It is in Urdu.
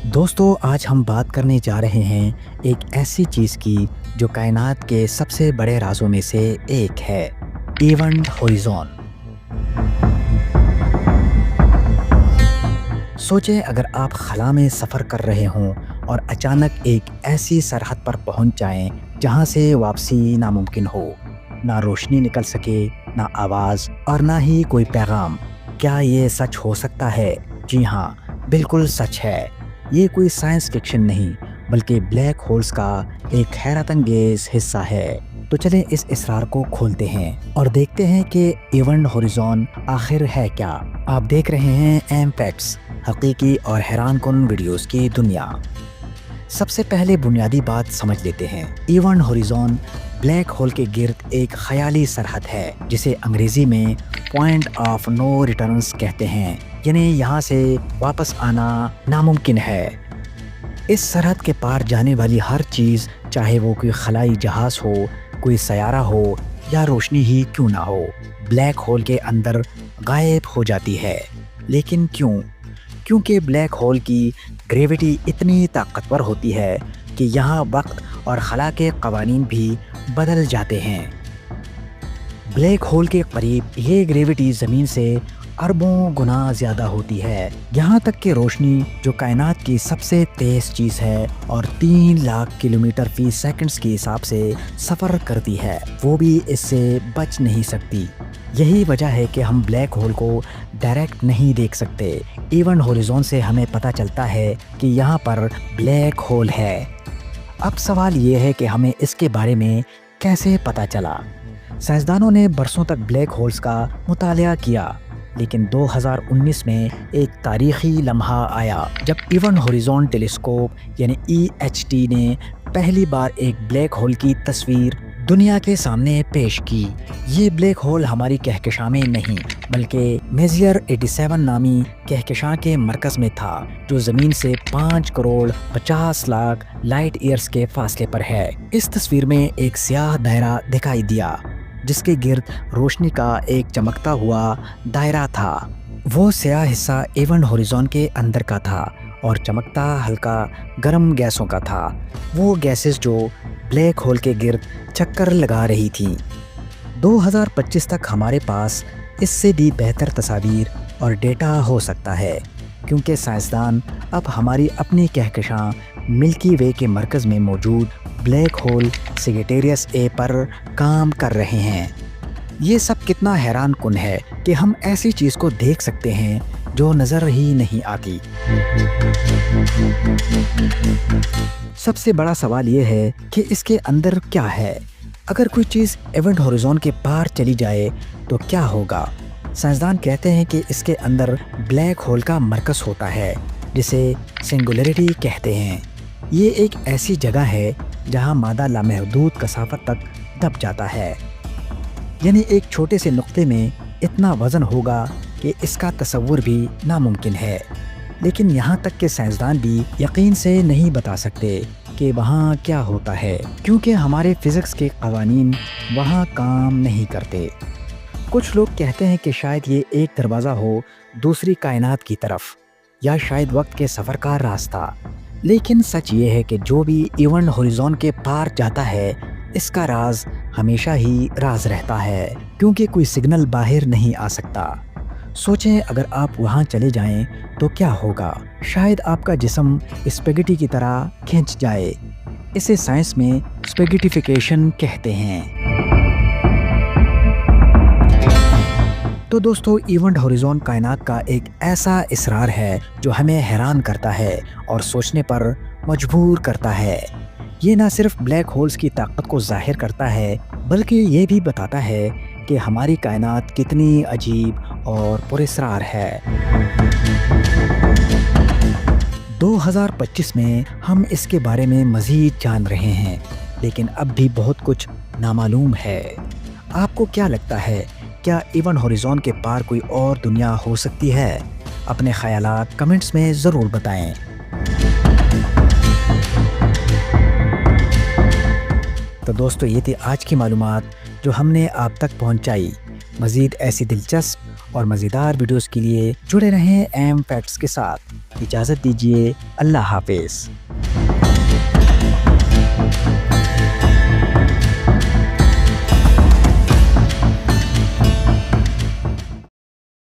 دوستو آج ہم بات کرنے جا رہے ہیں ایک ایسی چیز کی جو کائنات کے سب سے بڑے رازوں میں سے ایک ہے، ایونٹ ہوریزون۔ سوچیں اگر آپ خلا میں سفر کر رہے ہوں اور اچانک ایک ایسی سرحد پر پہنچ جائیں جہاں سے واپسی ناممکن ہو، نہ روشنی نکل سکے، نہ آواز اور نہ ہی کوئی پیغام۔ کیا یہ سچ ہو سکتا ہے؟ جی ہاں، بالکل سچ ہے۔ یہ کوئی سائنس فکشن نہیں بلکہ بلیک ہولز کا ایک حیرت انگیز حصہ ہے۔ تو چلیں اس اسرار کو کھولتے ہیں اور دیکھتے ہیں کہ ایونٹ ہوریزون آخر ہے کیا۔ آپ دیکھ رہے ہیں ایم فیکٹس، حقیقی اور حیران کن ویڈیوز کی دنیا۔ سب سے پہلے بنیادی بات سمجھ لیتے ہیں۔ ایونٹ ہوریزون بلیک ہول کے گرد ایک خیالی سرحد ہے جسے انگریزی میں پوائنٹ آف نو ریٹرنز کہتے ہیں، یعنی یہاں سے واپس آنا ناممکن ہے۔ اس سرحد کے پار جانے والی ہر چیز، چاہے وہ کوئی خلائی جہاز ہو، کوئی سیارہ ہو یا روشنی ہی کیوں نہ ہو، بلیک ہول کے اندر غائب ہو جاتی ہے۔ لیکن کیوں؟ کیونکہ بلیک ہول کی گریوٹی اتنی طاقتور ہوتی ہے کہ یہاں وقت اور خلا کے قوانین بھی بدل جاتے ہیں۔ بلیک ہول کے قریب یہ گریوٹی زمین سے اربوں گنا زیادہ ہوتی ہے، یہاں تک کہ روشنی جو کائنات کی سب سے تیز چیز ہے اور 3 لاکھ کلومیٹر فی سیکنڈز کے حساب سے سفر کرتی ہے، وہ بھی اس سے بچ نہیں سکتی۔ یہی وجہ ہے کہ ہم بلیک ہول کو ڈائریکٹ نہیں دیکھ سکتے۔ ایونٹ ہوریزون سے ہمیں پتہ چلتا ہے کہ یہاں پر بلیک ہول ہے۔ اب سوال یہ ہے کہ ہمیں اس کے بارے میں کیسے پتہ چلا؟ سائنسدانوں نے برسوں تک بلیک ہولز کا مطالعہ کیا، لیکن 2019 میں ایک تاریخی لمحہ آیا جب ایونٹ ہوریزون ٹیلیسکوپ یعنی EHT نے پہلی بار ایک بلیک ہول کی تصویر دنیا کے سامنے پیش کی۔ یہ بلیک ہول ہماری کہکشاں میں نہیں بلکہ میزیر 87 نامی کہکشاں کے مرکز میں تھا، جو زمین سے 5 کروڑ 50 لاکھ لائٹ ایئرز کے فاصلے پر ہے۔ اس تصویر میں ایک سیاہ دائرہ دکھائی دیا جس کے گرد روشنی کا ایک چمکتا ہوا دائرہ تھا۔ وہ سیاہ حصہ ایونٹ ہوریزون کے اندر کا تھا اور چمکتا ہلکا گرم گیسوں کا تھا، وہ گیسز جو بلیک ہول کے گرد چکر لگا رہی تھیں۔ 2025 تک ہمارے پاس اس سے بھی بہتر تصاویر اور ڈیٹا ہو سکتا ہے، کیونکہ سائنسدان اب ہماری اپنی کہکشاں ملکی وے کے مرکز میں موجود بلیک ہول سیجیٹیریس اے پر کام کر رہے ہیں۔ یہ سب کتنا حیران کن ہے کہ ہم ایسی چیز کو دیکھ سکتے ہیں جو نظر ہی نہیں آتی۔ سب سے بڑا سوال یہ ہے کہ اس کے اندر کیا ہے؟ اگر کوئی چیز ایونٹ ہوریزون کے پار چلی جائے تو کیا ہوگا؟ سائنسدان کہتے ہیں کہ اس کے اندر بلیک ہول کا مرکز ہوتا ہے جسے سنگولیرٹی کہتے ہیں۔ یہ ایک ایسی جگہ ہے جہاں مادہ لامحدود کثافت تک دب جاتا ہے، یعنی ایک چھوٹے سے نقطے میں اتنا وزن ہوگا کہ اس کا تصور بھی ناممکن ہے۔ لیکن یہاں تک کہ سائنسدان بھی یقین سے نہیں بتا سکتے کہ وہاں کیا ہوتا ہے، کیونکہ ہمارے فزکس کے قوانین وہاں کام نہیں کرتے۔ کچھ لوگ کہتے ہیں کہ شاید یہ ایک دروازہ ہو دوسری کائنات کی طرف، یا شاید وقت کے سفر کا راستہ۔ لیکن سچ یہ ہے کہ جو بھی ایونٹ ہوریزون کے پار جاتا ہے، اس کا راز ہمیشہ ہی راز رہتا ہے، کیونکہ کوئی سگنل باہر نہیں آ سکتا۔ سوچیں اگر آپ وہاں چلے جائیں تو کیا ہوگا؟ شاید آپ کا جسم اسپیگیٹی کی طرح کھنچ جائے۔ اسے سائنس میں اسپیگیٹیفیکیشن کہتے ہیں۔ تو دوستو، ایونٹ ہوریزون کائنات کا ایک ایسا اسرار ہے جو ہمیں حیران کرتا ہے اور سوچنے پر مجبور کرتا ہے۔ یہ نہ صرف بلیک ہولز کی طاقت کو ظاہر کرتا ہے بلکہ یہ بھی بتاتا ہے کہ ہماری کائنات کتنی عجیب اور پراسرار ہے۔ 2025 میں ہم اس کے بارے میں مزید جان رہے ہیں، لیکن اب بھی بہت کچھ نامعلوم ہے۔ آپ کو کیا لگتا ہے؟ کیا ایونٹ ہوریزون کے پار کوئی اور دنیا ہو سکتی ہے؟ اپنے خیالات کمنٹس میں ضرور بتائیں۔ تو دوستو، یہ تھی آج کی معلومات جو ہم نے آپ تک پہنچائی۔ مزید ایسی دلچسپ اور مزیدار ویڈیوز کے لیے جڑے رہیں ایم فیکٹس کے ساتھ۔ اجازت دیجیے، اللہ حافظ۔